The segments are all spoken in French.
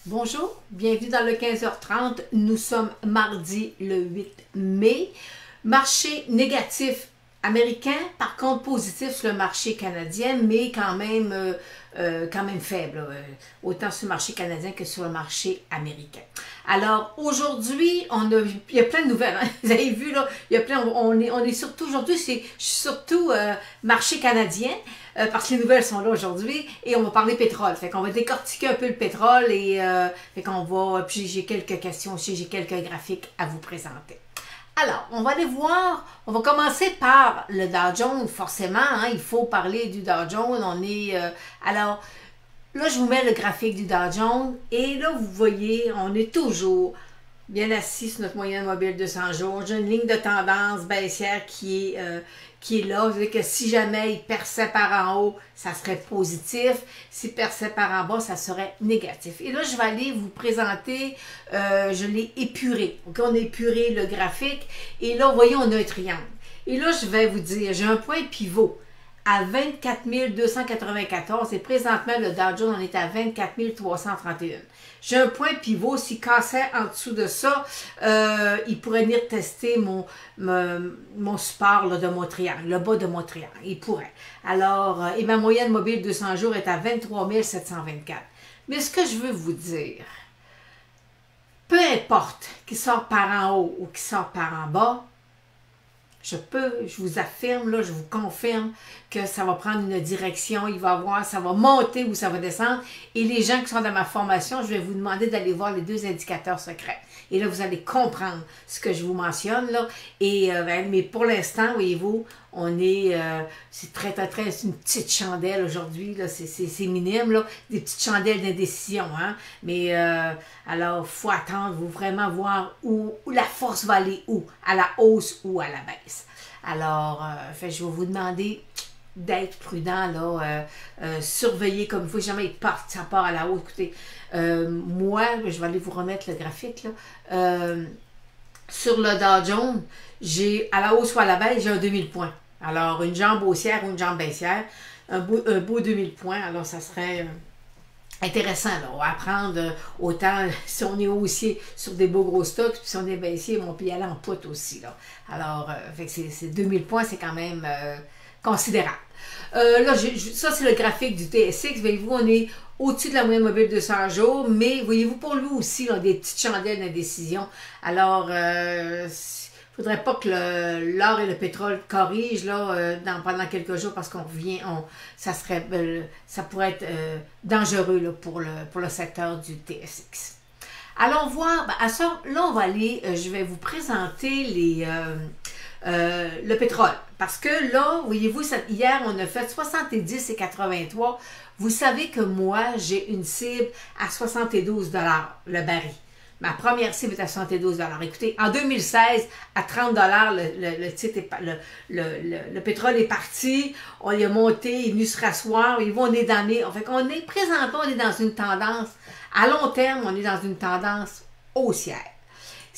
Bonjour, bienvenue dans le 15h30. Nous sommes mardi le 8 mai. Marché négatif américain, par contre positif sur le marché canadien, mais quand même faible, autant sur le marché canadien que sur le marché américain. Alors aujourd'hui, il y a plein de nouvelles. Hein? Vous avez vu là, il y a plein. On est surtout aujourd'hui, je suis surtout marché canadien. Parce que les nouvelles sont là aujourd'hui et on va parler pétrole. Fait qu'on va décortiquer un peu le pétrole et fait qu'on va. Puis j'ai quelques questions aussi, j'ai quelques graphiques à vous présenter. Alors, on va aller voir. On va commencer par le Dow Jones, forcément. Hein, il faut parler du Dow Jones. Alors, là, je vous mets le graphique du Dow Jones et là, vous voyez, on est toujours bien assis sur notre moyenne mobile 200 jours. J'ai une ligne de tendance baissière qui est là. Vous voyez que si jamais il perçait par en haut, ça serait positif. S'il perçait par en bas, ça serait négatif. Et là, je vais aller vous présenter, je l'ai épuré. Donc, on a épuré le graphique. Et là, vous voyez, on a un triangle. Et là, je vais vous dire, j'ai un point pivot à 24 294 et présentement, le Dow Jones en est à 24 331. J'ai un point pivot, s'il cassait en dessous de ça, il pourrait venir tester mon support là, de mon triangle, le bas de mon triangle, il pourrait. Alors, et ma moyenne mobile 200 jours est à 23 724. Mais ce que je veux vous dire, peu importe qu'il sort par en haut ou qu'il sort par en bas, je vous affirme, là, je vous confirme que ça va prendre une direction, ça va monter ou ça va descendre. Et les gens qui sont dans ma formation, je vais vous demander d'aller voir les deux indicateurs secrets. Et là, vous allez comprendre ce que je vous mentionne, là. Et, mais pour l'instant, voyez-vous, c'est c'est une petite chandelle aujourd'hui, là, c'est minime, là, des petites chandelles d'indécision, hein. Mais, alors, il faut attendre, vous vraiment voir où la force va aller, où, à la hausse ou à la baisse. Alors, je vais vous demander d'être prudent, là, surveiller comme il faut, jamais ça part à la hausse. Écoutez, moi, je vais aller vous remettre le graphique, là. Sur le Dow Jones, j'ai à la hausse ou à la baisse, j'ai un 2000 points. Alors, une jambe haussière ou une jambe baissière, un beau 2000 points. Alors, ça serait intéressant, là. On va apprendre autant si on est haussier sur des beaux gros stocks, puis si on est baissier, on peut y aller en poutre aussi, là. Alors, ces 2000 points, c'est quand même considérable. Là, ça, c'est le graphique du TSX. Voyez-vous, on est au-dessus de la moyenne mobile de 100 jours, mais voyez-vous, pour lui aussi, là, des petites chandelles d'indécision. Alors, il ne faudrait pas que l'or et le pétrole corrigent là, pendant quelques jours parce qu'on revient, ça pourrait être dangereux là, pour le secteur du TSX. Allons voir, là on va aller, je vais vous présenter le pétrole. Parce que là, voyez-vous, hier on a fait 70 et 83. Vous savez que moi, j'ai une cible à 72 $ le baril. Ma première cible est à 72 $. Écoutez, en 2016, à 30 $, le pétrole est parti, on y a monté, il est venu se rasseoir, on est présentement, on est dans une tendance, à long terme, on est dans une tendance haussière.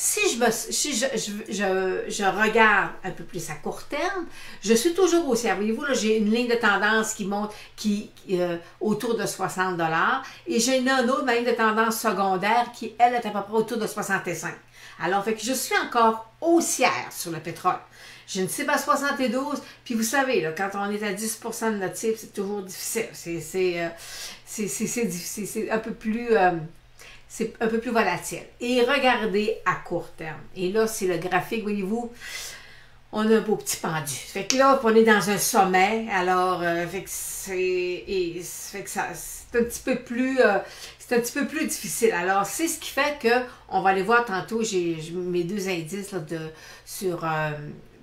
Si je regarde un peu plus à court terme, je suis toujours haussière. Voyez-vous, là, j'ai une ligne de tendance qui monte autour de 60 $ et j'ai une autre ligne de tendance secondaire qui, elle, est à peu près autour de 65. Alors, fait que je suis encore haussière sur le pétrole. J'ai une cible à 72, puis vous savez, là, quand on est à 10% de notre cible, c'est toujours difficile. C'est un peu plus... c'est un peu plus volatile. Et regardez à court terme. Et là, c'est le graphique, voyez-vous, on a un beau petit pendu. Fait que là, on est dans un sommet, alors, c'est un petit peu plus... c'est un petit peu plus difficile. Alors, c'est ce qui fait que, on va aller voir tantôt, j'ai mes deux indices là,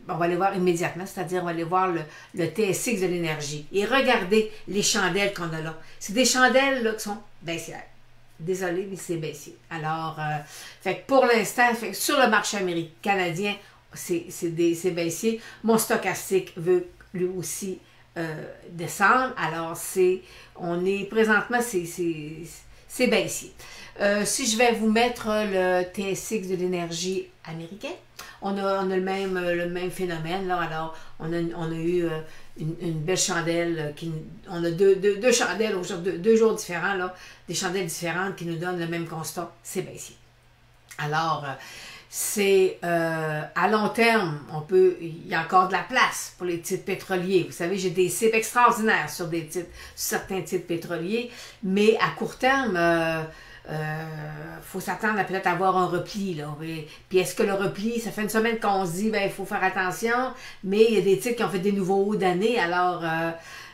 on va aller voir immédiatement, c'est-à-dire on va aller voir le TSX de l'énergie. Et regardez les chandelles qu'on a là. C'est des chandelles là, qui sont baissières. Désolé, mais c'est baissier. Alors, fait que pour l'instant, sur le marché canadien, c'est baissier. Mon stochastique veut lui aussi descendre. Alors, présentement, c'est baissier. Si je vais vous mettre le TSX de l'énergie américain, on a le même phénomène. Là. Alors, on a eu une belle chandelle. On a deux chandelles aujourd'hui, deux jours différents, là, des chandelles différentes qui nous donnent le même constat, c'est baissier. Alors, c'est à long terme, il y a encore de la place pour les titres pétroliers. Vous savez, j'ai des cibles extraordinaires sur certains titres pétroliers, mais à court terme, faut s'attendre à peut-être avoir un repli. Là. Puis est-ce que le repli, ça fait une semaine qu'on se dit, ben il faut faire attention, mais il y a des titres qui ont fait des nouveaux hauts d'année, alors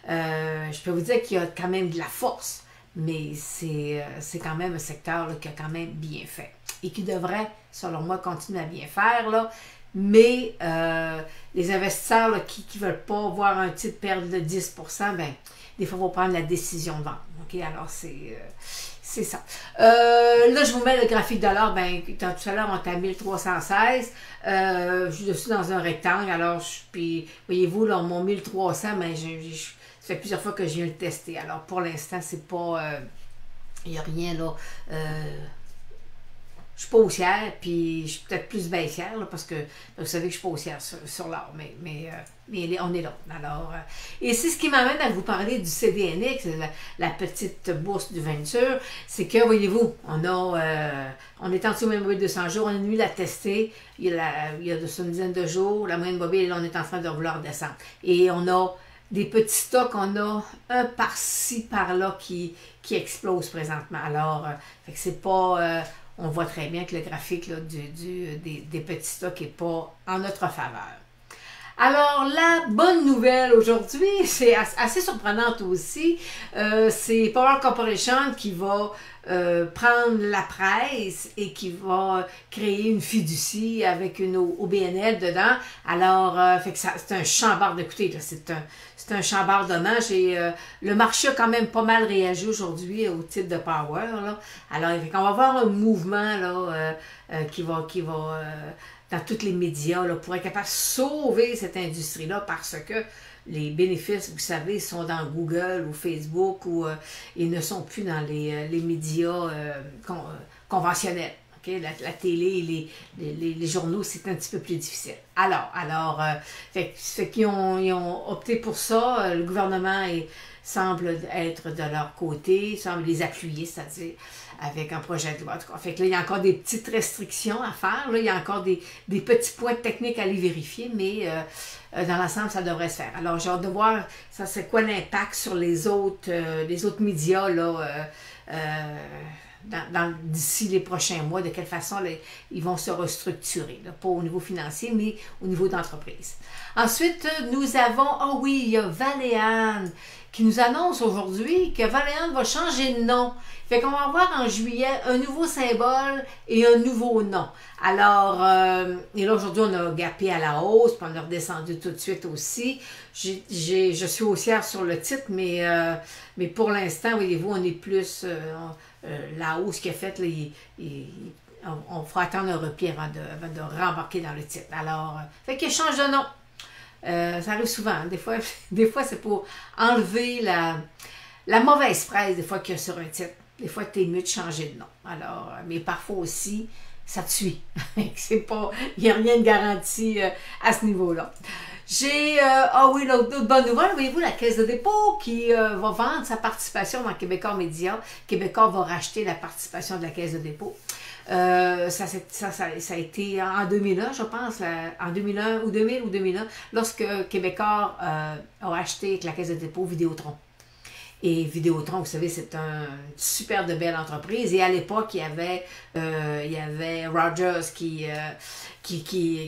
je peux vous dire qu'il y a quand même de la force, mais c'est quand même un secteur là, qui a quand même bien fait et qui devrait, selon moi, continuer à bien faire, là. Mais les investisseurs là, qui ne veulent pas voir un titre perdre de 10%, ben, des fois, il faut prendre la décision de vendre. Okay? Alors, c'est ça. Là, je vous mets le graphique de l'or. Ben, tout à l'heure, on était à 1316. Je suis dans un rectangle. Alors, puis, voyez-vous, là, mon 1300, ben, ça fait plusieurs fois que je viens le tester. Alors, pour l'instant, c'est pas... il n'y a rien, là... je suis pas haussière, puis je suis peut-être plus baissière, là, parce que vous savez que je suis pas haussière sur l'or, mais on est là. Alors, et c'est ce qui m'amène à vous parler du CDNX, la petite bourse du Venture, c'est que, voyez-vous, on est en dessous même de 200 jours, on a dû la tester, il y a une dizaine de jours, la moyenne mobile, là, on est en train de vouloir descendre. Et on a des petits stocks, on a un par-ci, par-là qui explose présentement. Alors, fait que c'est pas... on voit très bien que le graphique là, des petits stocks n'est pas en notre faveur. Alors, la bonne nouvelle aujourd'hui, c'est assez surprenante aussi, c'est Power Corporation qui va prendre la presse et qui va créer une fiducie avec une OBNL dedans. Alors, fait que c'est un chambard d'écouter, c'est un chambardement. Le marché a quand même pas mal réagi aujourd'hui au titre de Power. Là. Alors, on va avoir un mouvement là, qui va dans tous les médias là, pour être capable de sauver cette industrie-là parce que les bénéfices, vous savez, sont dans Google ou Facebook et ne sont plus dans les médias conventionnels. Okay? La télé et les journaux, c'est un petit peu plus difficile. Alors, fait qu'ils ont opté pour ça. Le gouvernement semble être de leur côté, semble les appuyer, c'est-à-dire avec un projet de loi. Fait que là, il y a encore des petites restrictions à faire. Là, il y a encore des petits points techniques à aller vérifier, mais dans l'ensemble, ça devrait se faire. Alors, j'ai hâte de voir ça, c'est quoi l'impact sur les autres médias là, d'ici les prochains mois, de quelle façon là, ils vont se restructurer, là, pas au niveau financier, mais au niveau d'entreprise. Ensuite, nous avons, il y a Valéane qui nous annonce aujourd'hui que Valéane va changer de nom. Fait qu'on va avoir en juillet un nouveau symbole et un nouveau nom. Alors, et là aujourd'hui, on a gapé à la hausse, puis on a redescendu tout de suite aussi. Je suis haussière sur le titre, mais pour l'instant, voyez-vous, on est plus... la hausse qu'il a faite, on fera attendre un repli avant de rembarquer dans le titre. Alors, fait qu'il change de nom. Ça arrive souvent. Hein. Des fois c'est pour enlever la mauvaise presse des fois qu'il y a sur un titre. Des fois, tu es mieux de changer de nom. Alors, mais parfois aussi, ça te suit. Il n'y a rien de garanti à ce niveau-là. J'ai, l'autre bonne nouvelle, voyez-vous, la Caisse de dépôt qui va vendre sa participation dans Québecor Média. Québecor va racheter la participation de la Caisse de dépôt. Ça a été en 2001, je pense, en 2001 ou 2001, lorsque Québecor a acheté avec la Caisse de dépôt Vidéotron. Et Vidéotron, vous savez, c'est une super de belle entreprise. Et à l'époque, il y avait Rogers qui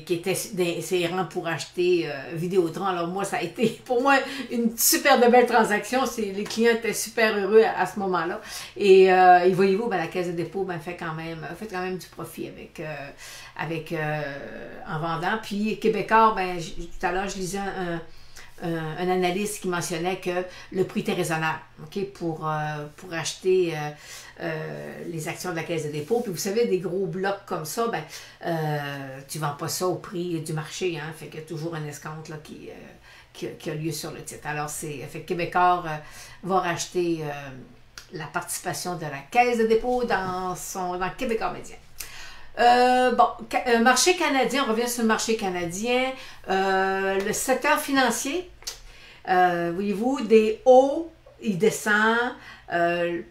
était dans ses rangs pour acheter Vidéotron. Alors moi, ça a été pour moi une super de belle transaction. Les clients étaient super heureux à ce moment-là. Et voyez-vous, la Caisse de dépôt fait quand même du profit en vendant. Puis Québecor, tout à l'heure, je lisais un analyste qui mentionnait que le prix était raisonnable, okay, pour acheter les actions de la Caisse de dépôt. Puis vous savez, des gros blocs comme ça, tu ne vends pas ça au prix du marché, hein, fait qu'il y a toujours un escompte là, qui a lieu sur le titre. Alors, fait que Québecor va racheter la participation de la Caisse de dépôt dans Québecor Média. Marché canadien, on revient sur le marché canadien. Le secteur financier, Voyez-vous, des hauts, il descend,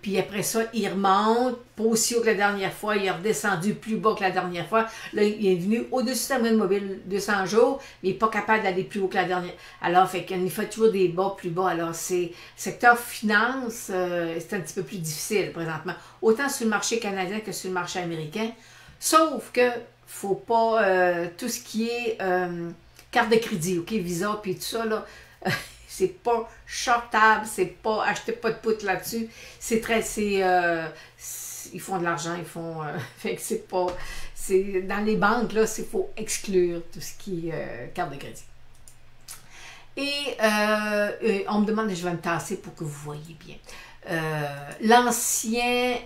puis après ça, il remonte, pas aussi haut que la dernière fois, il est redescendu plus bas que la dernière fois. Là, il est venu au-dessus de la moyenne mobile 200 jours, mais il n'est pas capable d'aller plus haut que la dernière. Alors, fait qu'il fait toujours des bas plus bas. Alors, c'est secteur finance, c'est un petit peu plus difficile présentement, autant sur le marché canadien que sur le marché américain. Sauf que faut pas tout ce qui est carte de crédit, ok, Visa, puis tout ça, là. C'est pas shortable, c'est pas, achetez pas de poutre là-dessus. C'est très, ils font de l'argent, ils font, fait que c'est pas, c'est, dans les banques, là, il faut exclure tout ce qui est carte de crédit. Et on me demande, je vais me tasser pour que vous voyez bien. L'ancien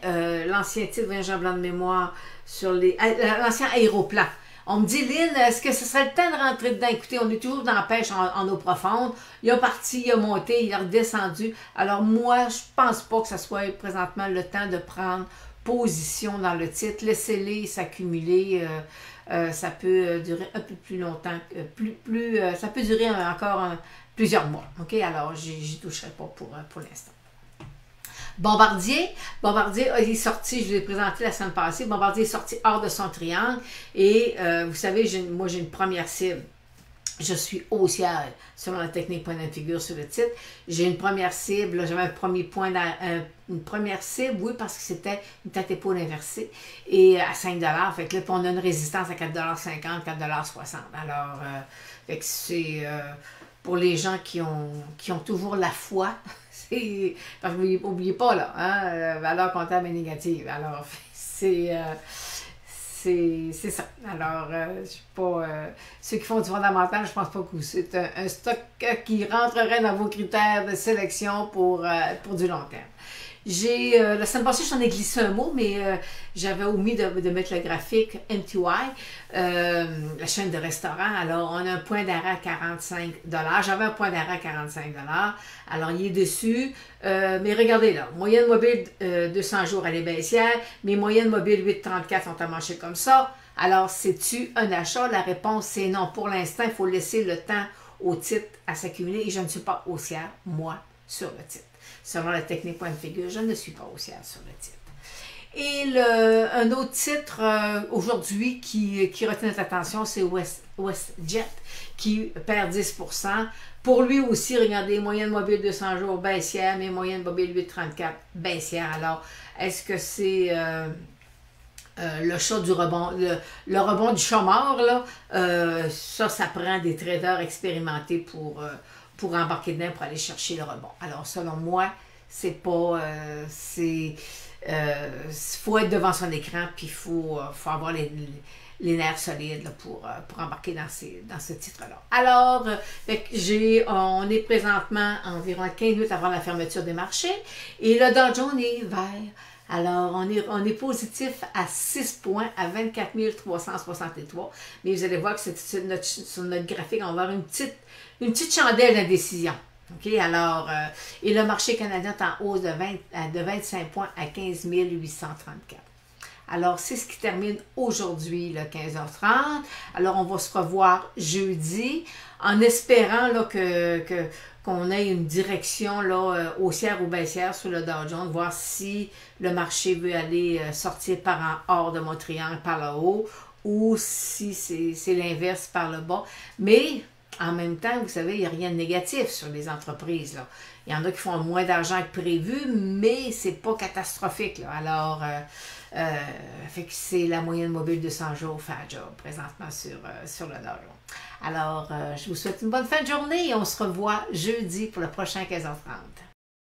titre, Jean blanc de mémoire, sur l'ancien aéroplan. On me dit, Lynn, est-ce que ce serait le temps de rentrer dedans? Écoutez, on est toujours dans la pêche en eau profonde. Il a parti, il a monté, il a redescendu. Alors moi, je pense pas que ce soit présentement le temps de prendre position dans le titre. Laissez-les s'accumuler. Ça peut durer un peu plus longtemps. Ça peut durer encore plusieurs mois. OK? Alors, j'y toucherai pas pour l'instant. Bombardier, il est sorti, je vous l'ai présenté la semaine passée, Bombardier est sorti hors de son triangle et vous savez, moi j'ai une première cible. Je suis haussière selon la technique point de figure sur le titre. J'ai une première cible, j'avais un premier point, une première cible, oui, parce que c'était une tête épaule inversée et à 5 $. Fait que là, on a une résistance à 4,50 $, 4,60 $. Alors, fait que c'est pour les gens qui ont toujours la foi. Parce que n'oubliez pas, là, hein, valeur comptable est négative. Alors, c'est ça. Alors, je suis pas. Ceux qui font du fondamental, je pense pas que c'est un stock qui rentrerait dans vos critères de sélection pour du long terme. La semaine passée, j'en ai glissé un mot, mais j'avais omis de mettre le graphique MTY, la chaîne de restaurants. Alors, on a un point d'arrêt à 45 $. J'avais un point d'arrêt à 45 $. Alors, il est dessus. Mais regardez là, moyenne mobile 200 jours, elle est baissière. Mes moyennes mobiles 8,34 sont à marcher comme ça. Alors, c'est-tu un achat? La réponse, c'est non. Pour l'instant, il faut laisser le temps au titre à s'accumuler. Et je ne suis pas haussière, moi, sur le titre. Selon la technique point de figure, je ne suis pas haussière sur le titre. Et un autre titre aujourd'hui qui retient notre attention, c'est WestJet, qui perd 10%. Pour lui aussi, regardez, moyenne mobile 200 jours baissière, mais moyenne mobile 8,34 baissière. Alors, est-ce que c'est le chat du rebond, le rebond du chat mort, là? Ça prend des traders expérimentés pour embarquer dedans, pour aller chercher le rebond. Alors, selon moi, c'est pas... faut être devant son écran, puis il faut avoir les nerfs solides là, pour embarquer dans ce titre-là. Alors, on est présentement environ 15 minutes avant la fermeture des marchés, et le Dow Jones est vert. Alors, on est positif à 6 points, à 24 363. Mais vous allez voir que sur notre graphique, on va avoir une petite chandelle d'indécision. OK? Alors, et le marché canadien est en hausse de 25 points à 15 834. Alors, c'est ce qui termine aujourd'hui, le 15h30. Alors, on va se revoir jeudi en espérant là, qu'on ait une direction là, haussière ou baissière sur le Dow Jones, voir si le marché veut aller sortir par en hors de mon triangle par le haut ou si c'est l'inverse par le bas. Mais en même temps, vous savez, il n'y a rien de négatif sur les entreprises. Là. Il y en a qui font moins d'argent que prévu, mais c'est pas catastrophique. Là. Alors, fait que c'est la moyenne mobile de 100 jours fait un job présentement sur le Dow Jones. Alors, je vous souhaite une bonne fin de journée et on se revoit jeudi pour le prochain 15h30.